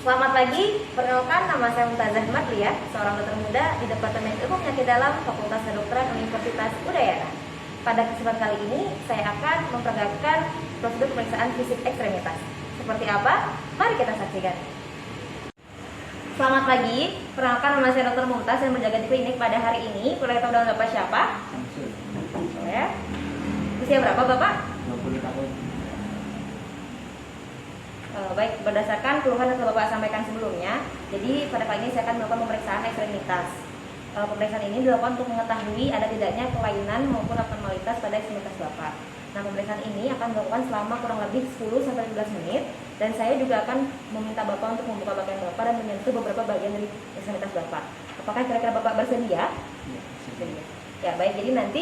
Selamat pagi, perkenalkan nama saya Mumtazah Madlia, seorang dokter muda di Departemen Ilmu Penyakit Dalam Fakultas Kedokteran Universitas Udayana. Pada kesempatan kali ini, saya akan memperagakan prosedur pemeriksaan fisik ekstremitas. Seperti apa? Mari kita saksikan. Selamat pagi, perkenalkan nama saya Dr. Mumtaz yang menjaga di klinik pada hari ini. Boleh tahu dengan Bapak siapa? Ya. Usia berapa Bapak? 20 tahun. Baik, berdasarkan keluhan yang telah Bapak sampaikan sebelumnya, jadi pada pagi ini saya akan melakukan pemeriksaan ekstremitas. Pemeriksaan ini dilakukan untuk mengetahui ada tidaknya kelainan maupun abnormalitas pada ekstremitas Bapak. Nah, pemeriksaan ini akan dilakukan selama kurang lebih 10-15 menit, dan saya juga akan meminta Bapak untuk membuka bagian Bapak dan menyentuh beberapa bagian dari ekstremitas Bapak. Apakah kira-kira Bapak bersedia? Bersedia. Ya, baik, jadi nanti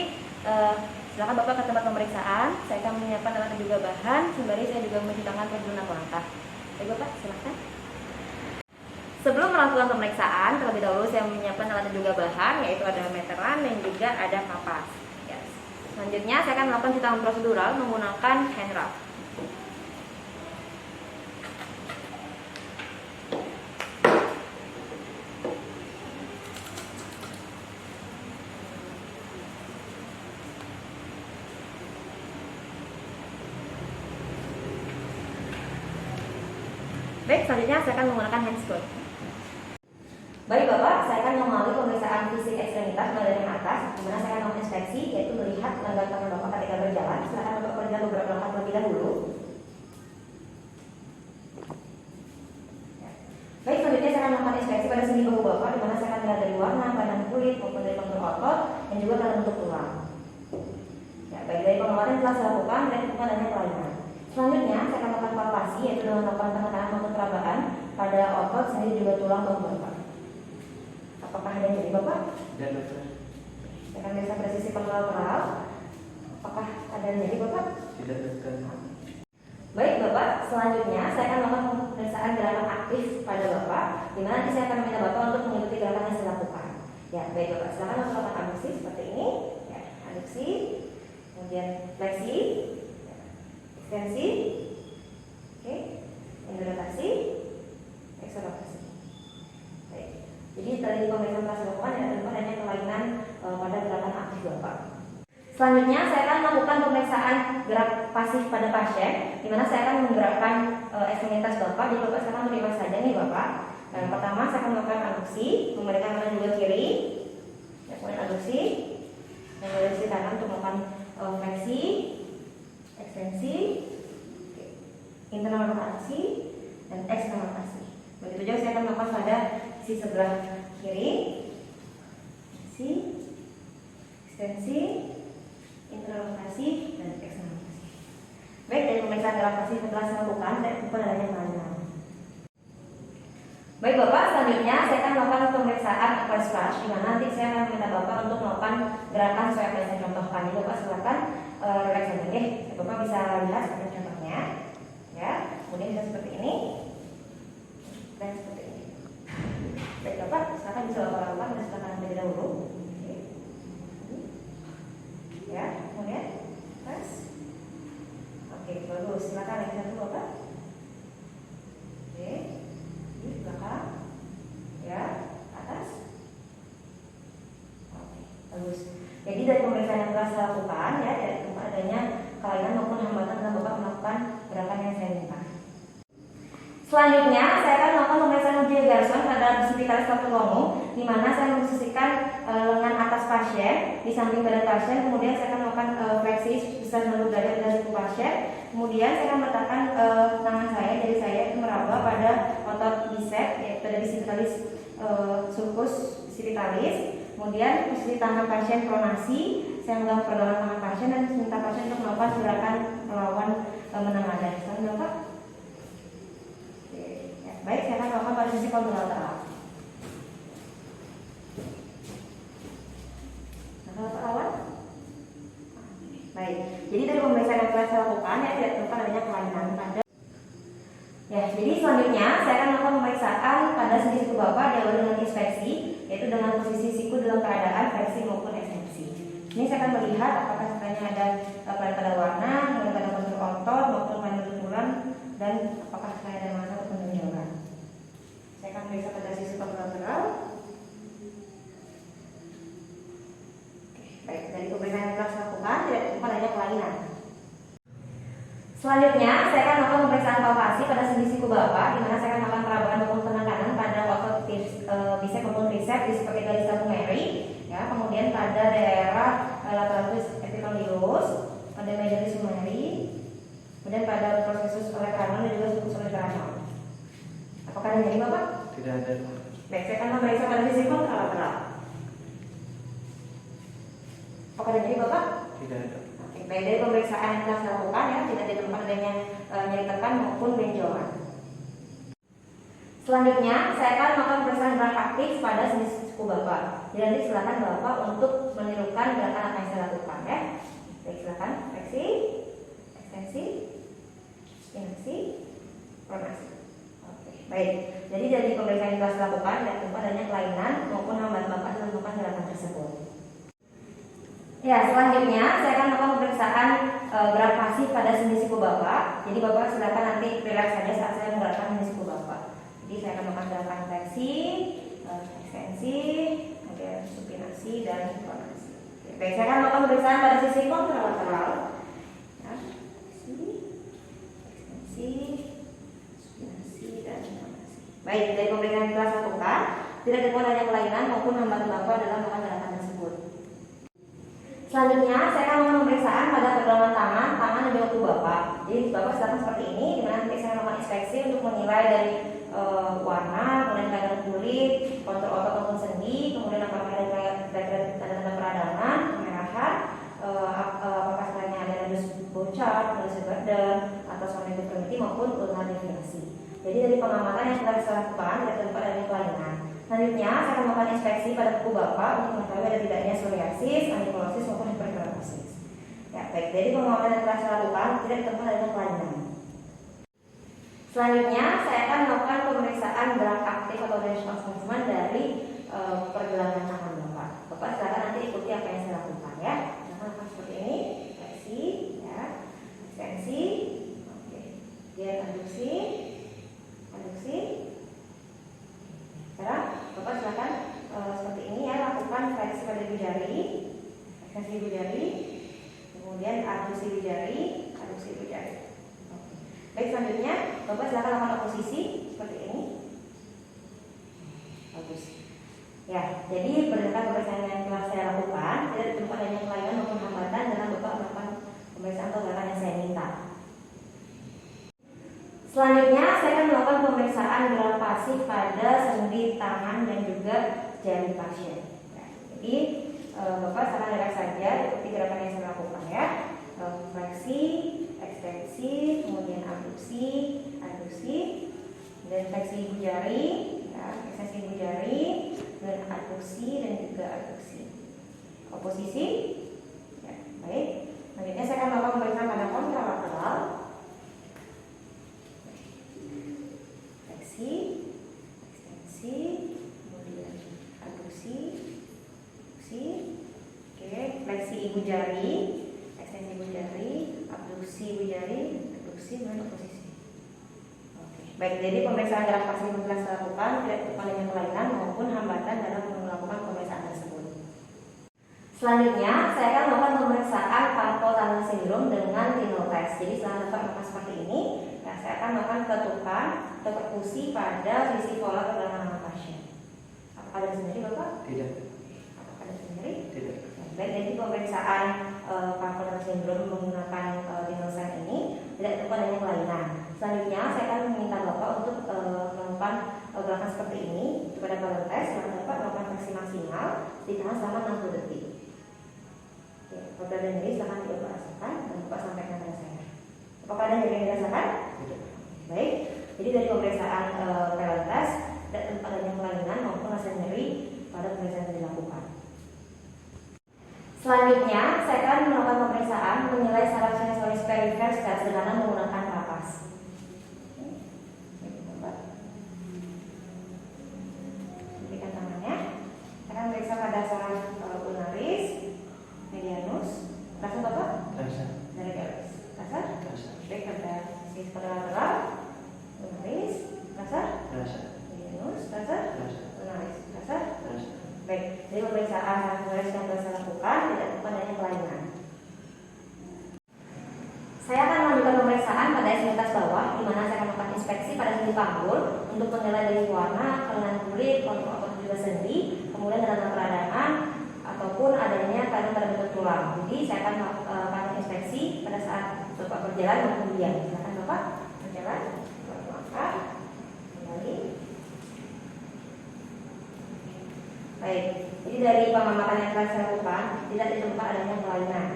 silakan Bapak ke tempat pemeriksaan. Saya akan menyiapkan alat dan juga bahan, sembari saya juga menceritakan prosedur langkah. Baik Bapak, silakan. Sebelum melakukan pemeriksaan, terlebih dahulu saya menyiapkan alat dan juga bahan, yaitu ada meteran dan juga ada kapas. Yes. Selanjutnya saya akan melakukan tindakan prosedural menggunakan hand wrap. Baik, selanjutnya saya akan menggunakan handscoot. Baik Bapak, saya akan melalui pemeriksaan fisik ekstremitas mulai dari atas, di mana saya akan melakukan inspeksi, yaitu melihat lengan tangan Bapak ketika berjalan. Silakan Bapak berjalan beberapa langkah terlebih dahulu. Baik, selanjutnya saya akan melakukan inspeksi pada sendi bahu Bapak, di mana saya akan melihat dari warna, badan kulit, maupun dari kontur otot, dan juga pada bentuk tulang. Ya, baik, dari pengamatan yang telah saya lakukan, dan ditemukan adanya kelainan. Selanjutnya, saya akan melakukan palpasi, yaitu dengan melakukan penekanan maupun perabaan pada otot, sendi juga tulang bahu Bapak. Apakah ada yang jadi Bapak? Tidak, dokter. Saya akan biasa presisi kontrol. Apakah ada yang jadi Bapak? Tidak, dokter. Baik Bapak, selanjutnya saya akan melakukan pemeriksaan gerakan aktif pada Bapak, di mana nanti saya akan meminta Bapak untuk mengikuti gerakan yang saya lakukan. Ya, baik Bapak, silakan lakukan aduksi seperti ini. Ya, aduksi, kemudian fleksi, ya, ekstensi, oke, rotasi, ekserotasi. Baik. Jadi tadi pemeriksaan telah dilakukan dan ditemukan adanya kelainan pada gerakan aktif Bapak. Selanjutnya saya akan melakukan pemeriksaan gerak pasif pada pasien, di mana saya akan menggerakkan ekstremitas Bapak. Jadi Bapak sekarang beriman saja nih Bapak. Yang pertama saya akan melakukan aduksi, memberikan kanan juga kiri, kemudian aduksi, dan aduksi kanan untuk melakukan fleksi, ekstensi, internal rotasi, dan eksternal rotasi. Begitu juga saya akan melakukan pada sisi sebelah kiri, ekstensi, internal rotasi, dan eksternal rotasi. Baik, dari pemeriksaan gerak pasif setelah saya lakukan, saya temukan adanya kelainan. Baik Bapak, selanjutnya saya akan melakukan pemeriksaan aqueous flush, di mana nanti saya akan meminta Bapak untuk melakukan gerakan sesuai yang saya contohkan. Jadi Bapak silakan relax saja deh. Bapak bisa lihat seperti contohnya, ya. Kemudian bisa seperti ini dan seperti ini. Baik Bapak, silakan bisa Bapak lakukan dan silakan terlebih dahulu. Oke. Ya, kemudian tes. Oke, bagus. Silakan lagi satu Bapak. Oke. Di belakang. Ya, atas. Oke, bagus. Jadi dari pemeriksaan yang telah saya lakukan, ya, tidak ditemukan adanya kelainan maupun hambatan dalam Bapak melakukan gerakan yang saya minta. Selanjutnya, saya akan melakukan pemeriksaan uji Garson pada cervicalis capitulum, di mana saya memposisikan lengan atas pasien di samping badan pasien. Kemudian saya akan melakukan fleksi sebesar 90 derajat dari tubuh pasien. Kemudian saya akan meletakkan tangan saya, jari saya meraba pada otot bicep, yaitu pada cervicalis sulcus cervicalis. Kemudian posisi tangan pasien pronasi, saya melakukan pergelangan tangan pasien dan minta pasien untuk melakukan gerakan melawan menengadah. Sekarang Bapak. Baik, saya akan melakukan pada sisi kontralateral. Bapak lawan. Baik, jadi dari pemeriksaan yang telah saya lakukan, ya tidak ditemukan adanya kelainan pada. Ya, jadi selanjutnya saya akan melakukan pemeriksaan pada sendi siku Bapak diawali dengan inspeksi, yaitu dengan posisi siku dalam keadaan fleksi maupun ekstensi. Ini saya akan melihat apakah sekiranya ada kelainan pada warna, kelainan pada kontur otot maupun kelainan tulang, dan apakah sekiranya ada masalah ataupun gejala. Selanjutnya, saya akan melakukan pemeriksaan palpasi pada sendi siku Bapak, di mana saya akan melakukan perabahan maupun penekanan pada otot bisep maupun tricep seperti garis tabung Mary, ya. Kemudian pada daerah lateralis epicondylus, pada medialis Mary, kemudian pada prosesus olecranon dan juga sulcus olecranon. Apakah ada nyeri Bapak? Tidak ada. Baik, saya akan memeriksa pada sisi kontralateral. Apakah ada nyeri Bapak? Tidak ada. Baik, dari pemeriksaan yang telah saya lakukan, ya, tidak ditemukan adanya nyeri tekan maupun benjolan. Selanjutnya, saya akan melakukan pemeriksaan gerak aktif pada sendi siku Bapak. Jadi silakan Bapak untuk menirukan gerakan apa yang saya lakukan, ya. Baik, silakan. Fleksi, ekstensi, spinasi, pronasi. Oke, baik. Jadi dari pemeriksaan yang telah saya lakukan, tidak ditemukan adanya kelainan maupun hambatan Bapak dalam melakukan gerakan tersebut. Ya, selanjutnya saya akan melakukan pemeriksaan gerak pasif pada sendi siku Bapak. Jadi Bapak silakan nanti relax saja saat saya menggerakkan sendi siku Bapak. Jadi saya akan melakukan gerakan fleksi, ekstensi, kemudian supinasi dan pronasi. Baik, saya akan melakukan pemeriksaan pada sisi kontralateral. Ya, fleksi, ekstensi, supinasi dan pronasi. Baik, dari pemeriksaan yang telah saya lakukan, tidak ditemukan adanya kelainan maupun hambatan Bapak dalam melakukan gerakan tersebut. Selanjutnya, saya akan melakukan pemeriksaan pada pergelangan tangan dan juga tubuh Bapak. Jadi Bapak silakan seperti ini, di mana nanti saya melakukan inspeksi untuk menilai dari warna, kemudian keadaan kulit, kontur otot maupun sendi, kemudian apakah ada tanda-tanda peradangan, kemerahan, apakah sebenarnya ada radius bocor, radius badan, atau sonde deformity maupun ulnar deviasi. Jadi dari pengamatan yang sudah saya lakukan tidak terdapat adanya kelainan. Selanjutnya, saya akan melakukan inspeksi pada kuku Bapak untuk mengetahui ada tidaknya psoriasis, ankylosing maupun hiperkeratosis. Ya, baik. Dari pengamatan yang telah saya lakukan tidak ditemukan adanya kelainan. Selanjutnya, saya akan melakukan pemeriksaan gerak aktif atau range of movement dari pergelangan tangan Bapak. Bapak silakan nanti ikuti apa yang saya lakukan, ya. Lakukan seperti ini, fleksi, ya, ekstensi, oke, dia aduksi, aduksi. Sekarang Bapak silakan seperti ini, ya, lakukan fleksi pada ibu jari, ekstensi ibu jari, kemudian aduksi ibu jari, aduksi ibu jari. Baik, selanjutnya Bapak silakan lakukan posisi seperti ini. Bagus. Ya, jadi berdasarkan pemeriksaan yang telah saya lakukan, tidak ditemukan adanya kelainan maupun hambatan dalam Bapak melakukan pemeriksaan atau gerakan yang saya minta. Selanjutnya, saya akan melakukan pemeriksaan gerak pasif pada sendi tangan dan juga jari pasien. Ya, jadi Bapak silakan relax saja, ikuti gerakan yang saya lakukan, ya. Fleksi, ekstensi, kemudian abduksi, aduksi, dan fleksi ibu jari, ya, ekstensi ibu jari, dan aduksi dan juga aduksi. Posisi, ya, baik. Selanjutnya saya akan melakukan pemeriksaan pada kontralateral. Fleksi, ekstensi, kemudian aduksi, aduksi. Oke, fleksi ibu jari, ekstensi ibu jari, abduksi ibu jari, abduksi dan posisi. Oke. Baik, jadi pemeriksaan gerak pasif yang telah saya lakukan tidak ditemukan adanya kelainan maupun hambatan dalam melakukan pemeriksaan tersebut. Selanjutnya, saya akan melakukan pemeriksaan carpal tunnel syndrome dengan renal test. Jadi setelah Bapak melakukan seperti ini, nah, saya akan melakukan ketukan atau perkusi pada sisi pola pergelangan pasien. Apakah ada sendiri Bapak? Tidak. Apakah ada sendiri? Tidak. Baik, jadi pemeriksaan carpal tunnel syndrome menggunakan renal test ini tidak ditemukan adanya kelainan. Selanjutnya, saya akan meminta Bapak untuk melakukan gerakan seperti ini kepada balance test. Silakan Bapak melakukan fleksi maksimal ditahan selama 60 detik. Oke, apabila ada nyeri silakan Bapak rasakan dan Bapak sampaikan kepada saya. Apakah ada nyeri yang dirasakan? Tidak. Baik, jadi dari pemeriksaan balance test tidak ditemukan adanya kelainan maupun rasa nyeri pada pemeriksaan yang dilakukan. Selanjutnya, saya akan melakukan pemeriksaan menilai saraf sensoris perifer secara sederhana menggunakan kapas. Berikan tangannya. Saya akan periksa pada saraf ulnaris, medianus. Rasa Bapak? Rasa. Dari garis. Rasa? Rasa. Baik, pada sisi lateral, ulnaris. Rasa? Rasa. Medianus. Rasa? Rasa. Ulnaris. Rasa? Rasa. Baik, jadi pemeriksaan saraf sensoris yang telah saya lakukan tidak ditemukan adanya kelainan. Saya akan melanjutkan pemeriksaan saya selintas bawah, di mana saya akan melakukan inspeksi pada sendi panggul untuk menilai dari warna, kelainan kulit, kontur otot juga sendi, kemudian dana peradangan ataupun adanya kelainan pada bentuk tulang. Jadi saya akan melakukan inspeksi pada saat Bapak berjalan dan kemudian silakan Bapak berjalan, maka kembali. Baik, jadi dari pengamatan yang telah saya lakukan tidak ditemukan adanya kelainan.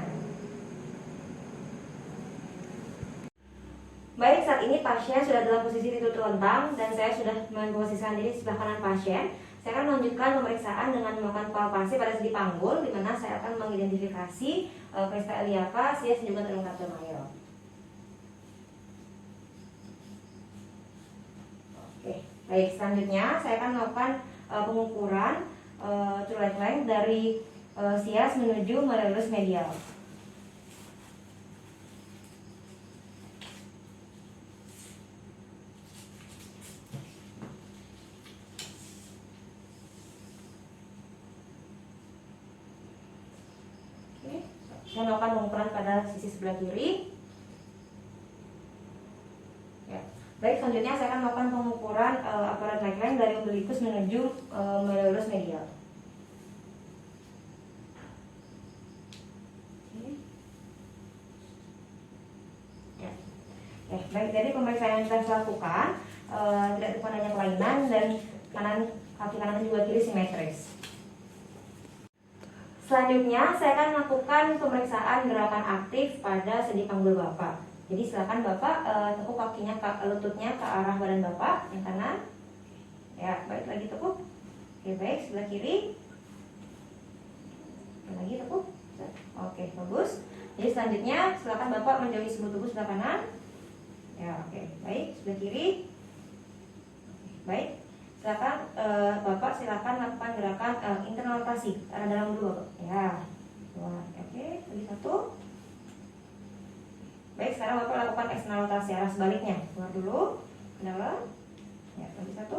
Baik, saat ini pasien sudah dalam posisi tidur terlentang dan saya sudah memposisikan diri di sebelah kanan pasien. Saya akan melanjutkan pemeriksaan dengan melakukan palpasi pada sendi panggul, di mana saya akan mengidentifikasi Crista iliaca, sias dan juga tulang cardomayo. Oke, baik, selanjutnya saya akan melakukan pengukuran true length dari sias menuju malleolus medial. Saya melakukan pengukuran pada sisi sebelah kiri. Ya. Baik, selanjutnya saya akan melakukan pengukuran aparat neckline dari umbilicus menuju malleolus medial. Ya. Baik, jadi pemeriksaan yang saya lakukan tidak ditemukan adanya kelainan dan kaki kanan juga kiri simetris. Selanjutnya, saya akan melakukan pemeriksaan gerakan aktif pada sendi panggul Bapak. Jadi silakan Bapak tekuk kakinya, lututnya ke arah badan Bapak yang kanan. Ya, baik, lagi tekuk. Oke, baik, sebelah kiri. Oke, lagi tekuk. Oke, bagus. Jadi selanjutnya, silakan Bapak menjauhi seluruh tubuh sebelah kanan. Ya, oke, baik, sebelah kiri. Baik. Silakan Bapak silakan lakukan gerakan internal rotasi arah dalam dulu, Bapak. Ya, oke, lagi satu. Baik, sekarang Bapak lakukan eksternal rotasi arah sebaliknya, keluar dulu, ke dalam. Ya, lagi satu.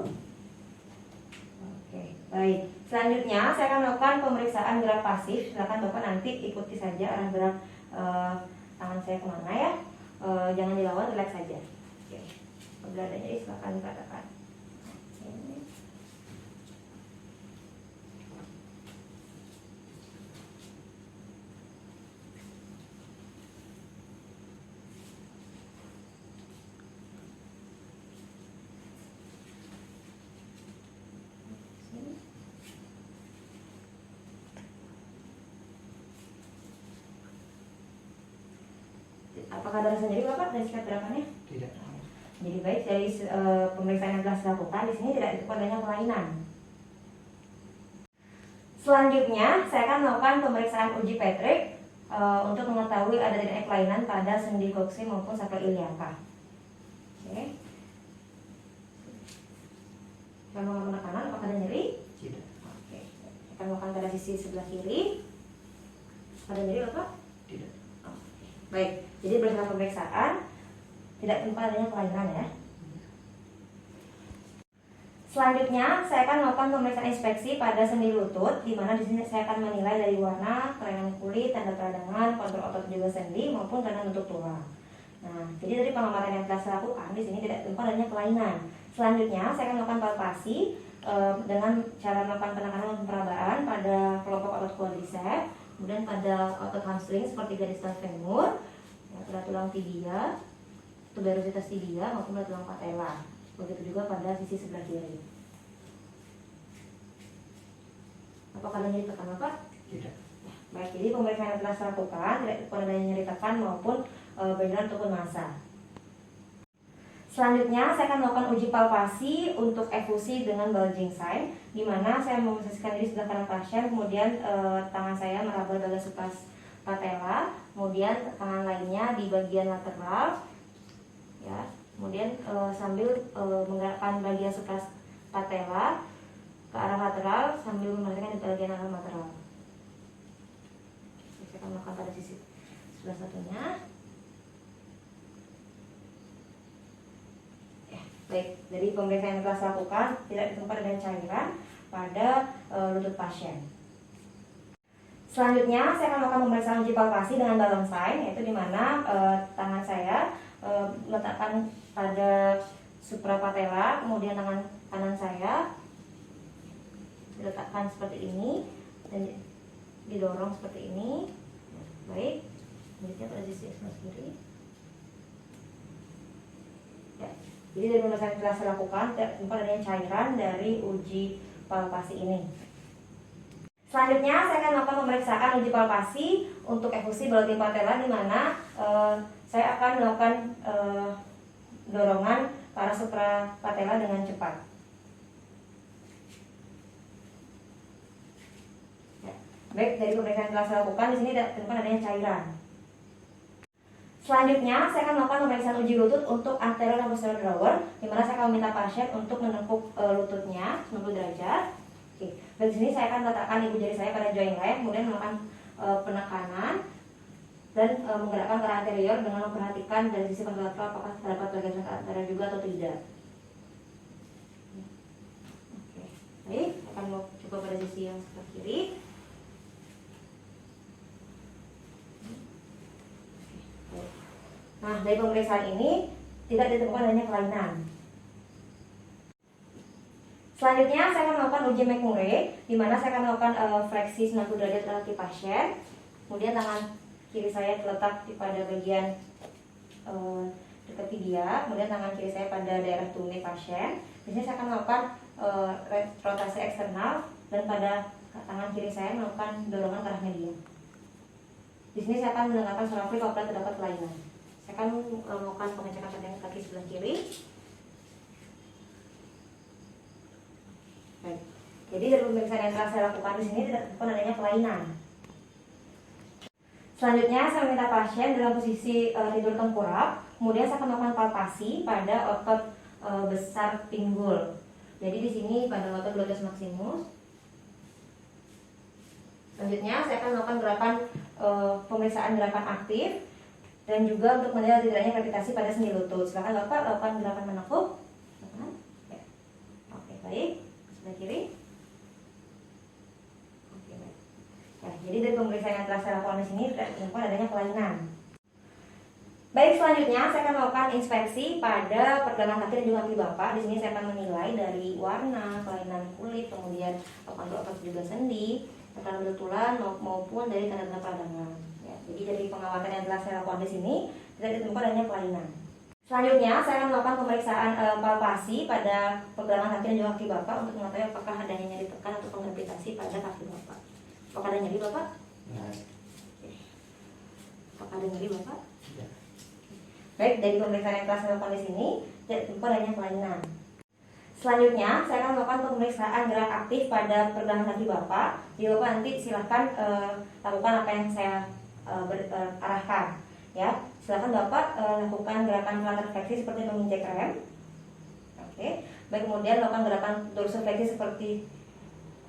Oke, baik. Selanjutnya saya akan melakukan pemeriksaan gerak pasif. Silakan Bapak nanti ikuti saja arah gerak tangan saya kemana ya. Jangan dilawan, relax saja. Oke, beradanya silakan dikatakan. Apakah ada rasa nyeri Bapak dari setiap gerakannya? Tidak. Jadi baik, dari pemeriksaan yang telah saya lakukan di sini tidak ditemukan adanya kelainan. Selanjutnya, saya akan melakukan pemeriksaan uji Patrick untuk mengetahui ada tidaknya kelainan pada sendi koksi maupun sacral iliaca. Oke. Saya melakukan penekanan, apakah ada nyeri? Tidak. Oke. Saya akan melakukan pada sisi sebelah kiri. Ada nyeri Bapak? Tidak. Baik, jadi berdasarkan pemeriksaan tidak ditemukan adanya kelainan ya. Selanjutnya, saya akan melakukan pemeriksaan inspeksi pada sendi lutut, di mana di sini saya akan menilai dari warna, kelainan kulit, tanda peradangan, kontur otot juga sendi maupun kelainan bentuk tulang. Nah, jadi dari pengamatan yang telah saya lakukan di sini tidak ditemukan adanya kelainan. Selanjutnya, saya akan melakukan palpasi dengan cara melakukan penekanan dan perabaan pada kelompok otot quadriceps, kemudian pada otot hamstring seperti garis femur, ya, pada tulang tibia, tuberositas tibia maupun pada tulang patella. Begitu juga pada sisi sebelah kiri. Apakah ada nyeri tekan Bapak? Tidak. Ya, baik, jadi pemeriksaan yang telah saya lakukan tidak ditemukan adanya nyeri tekan maupun benjolan ataupun massa. Selanjutnya, saya akan melakukan uji palpasi untuk efusi dengan bulging sign, di mana saya memposisikan diri sebelah kanan pasien, kemudian tangan saya meraba bagian supras patella, kemudian tangan lainnya di bagian lateral, ya, kemudian sambil menggerakkan bagian supras patella ke arah lateral sambil memperhatikan di bagian arah lateral. Saya akan melakukan pada sisi sebelah satunya. Baik, dari pemeriksaan yang telah saya lakukan tidak ditemukan adanya cairan pada lutut pasien. Selanjutnya, saya akan melakukan pemeriksaan uji palpasi dengan balance sign, yaitu di mana tangan saya letakkan pada suprapatella, kemudian tangan kanan saya diletakkan seperti ini dan didorong seperti ini. Baik, kemudian pada sisi sebelah kiri. Ya, jadi dari pemeriksaan yang telah saya lakukan, terdapat adanya cairan dari uji palpasi ini. Selanjutnya saya akan melakukan pemeriksaan uji palpasi untuk efusi balut patella, di mana saya akan melakukan dorongan ke arah suprapatella dengan cepat. Ya. Baik, dari pemeriksaan yang telah saya lakukan, di sini terdapat adanya cairan. Selanjutnya saya akan melakukan pemeriksaan uji lutut untuk anterior dan posterior drawer, di mana saya akan meminta pasien untuk menekuk lututnya 90 derajat. Oke. Dari sini saya akan letakkan ibu jari saya pada joint leg, kemudian melakukan penekanan dan menggerakkan ke arah anterior dengan memperhatikan dari sisi kontralateral apakah terdapat bagian anterior juga atau tidak. Oke. Baik, akan mau coba pada sisi yang sebelah kiri. Nah, dari pemeriksaan ini tidak ditemukan adanya kelainan. Selanjutnya saya akan melakukan uji McMurray, di mana saya akan melakukan fleksi 90 derajat ke kaki pasien. Kemudian tangan kiri saya terletak pada bagian dekat tibia, kemudian tangan kiri saya pada daerah tumit pasien. Di sini saya akan melakukan rotasi eksternal dan pada tangan kiri saya melakukan dorongan ke arah median. Di sini saya akan mendengarkan suara flip apabila terdapat kelainan. Saya akan melakukan pengecekan pada kaki sebelah kiri. Baik. Jadi dari pemeriksaan yang telah saya lakukan di sini tidak ditemukan adanya kelainan. Selanjutnya saya meminta pasien dalam posisi tidur tengkurap, kemudian saya akan melakukan palpasi pada otot besar pinggul. Jadi di sini pada otot gluteus maximus. Selanjutnya saya akan melakukan gerakan pemeriksaan gerakan aktif dan juga untuk menilai tidaknya gravitasi pada sendi lutut. Silakan Bapak lakukan gerakan menekuk. Ya. Oke, baik. Sebelah kiri. Oke, baik. Ya, jadi dari pemeriksaan yang telah saya lakukan di sini tidak ditemukan adanya kelainan. Baik, selanjutnya saya akan melakukan inspeksi pada pergelangan kaki dan juga kaki Bapak. Di sini saya akan menilai dari warna, kelainan kulit, kemudian otot juga sendi, tekanan betulan maupun dari tanda-tanda peradangan. Ya, jadi dari pengamatan yang telah saya lakukan di sini tidak ditemukan adanya kelainan. Selanjutnya saya akan melakukan pemeriksaan palpasi pada pergelangan kaki dan juga kaki Bapak untuk mengetahui apakah adanya nyeri tekan atau penggravitasi pada kaki Bapak. Apakah ada nyeri Bapak? Ya. Apakah ada nyeri Bapak? Ya. Baik, dari pemeriksaan yang telah saya lakukan di sini tidak ditemukan adanya kelainan. Selanjutnya saya akan melakukan pemeriksaan gerak aktif pada pergelangan kaki Bapak. Jadi Bapak nanti silahkan lakukan apa yang saya arahkan. Ya, silakan Bapak lakukan gerakan fleksi seperti menginjek rem. Oke. Baik, kemudian lakukan gerakan dorsifleksi seperti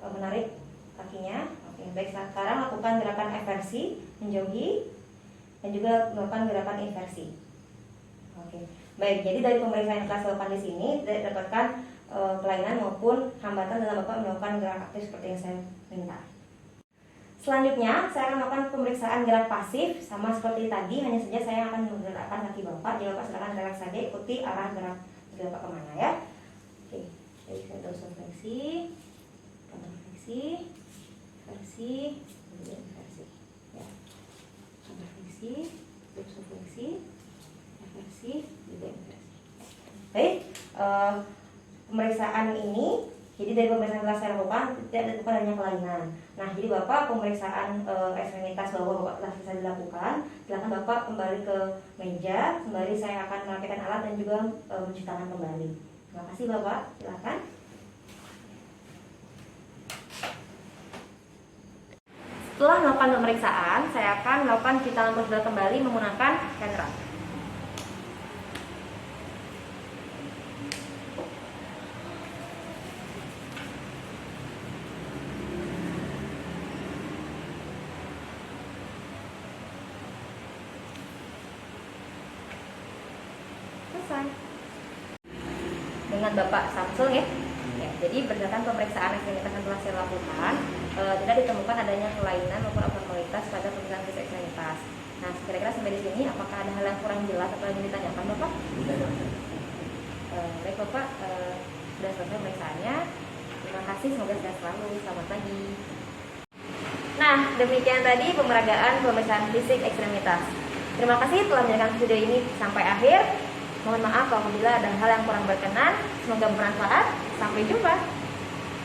menarik kakinya. Oke. Baik, sekarang lakukan gerakan eversi, menjauhi, dan juga melakukan gerakan inversi. Oke. Baik, jadi dari pemeriksaan yang telah saya lakukan di sini tidak dapatkan kelainan maupun hambatan dalam Bapak melakukan gerak aktif seperti yang saya minta. Selanjutnya saya akan melakukan pemeriksaan gerak pasif sama seperti tadi, hanya saja saya akan menggerakkan kaki Bapak. Jadi Bapak silakan relax saja, ikuti arah gerak Bapak kemana ya. Oke, jadi saya dorsal fleksi, kanan fleksi, versi, kemudian versi. Ya, kanan fleksi, dorsal fleksi, versi, juga inversi. Baik, pemeriksaan ini, jadi dari pemeriksaan yang telah saya lakukan tidak ditemukan adanya kelainan. Nah, jadi Bapak pemeriksaan ekstremitas bawah Bapak telah selesai dilakukan. Silakan Bapak kembali ke meja. Kembali saya akan merapikan alat dan juga mencuci tangan kembali. Terima kasih Bapak. Silakan. Setelah melakukan pemeriksaan, saya akan melakukan cuci tangan prosedur kembali menggunakan hand rub. Dengan Bapak Samsul ya. Jadi berdasarkan pemeriksaan ekstremitas yang telah saya lakukan, tidak ditemukan adanya kelainan maupun abnormalitas pada pemeriksaan ekstremitas. Nah, kira-kira sampai sampai di sini, apakah ada hal yang kurang jelas atau yang ditanyakan Bapak? Tidak dokter. Baik Bapak, sudah selesai pemeriksaannya. Terima kasih, semoga sehat selalu. Selamat pagi. Nah, demikian tadi pemeragaan pemeriksaan fisik ekstremitas. Terima kasih telah menyaksikan video ini sampai akhir. Mohon maaf apabila ada hal yang kurang berkenan. Semoga bermanfaat. Sampai jumpa.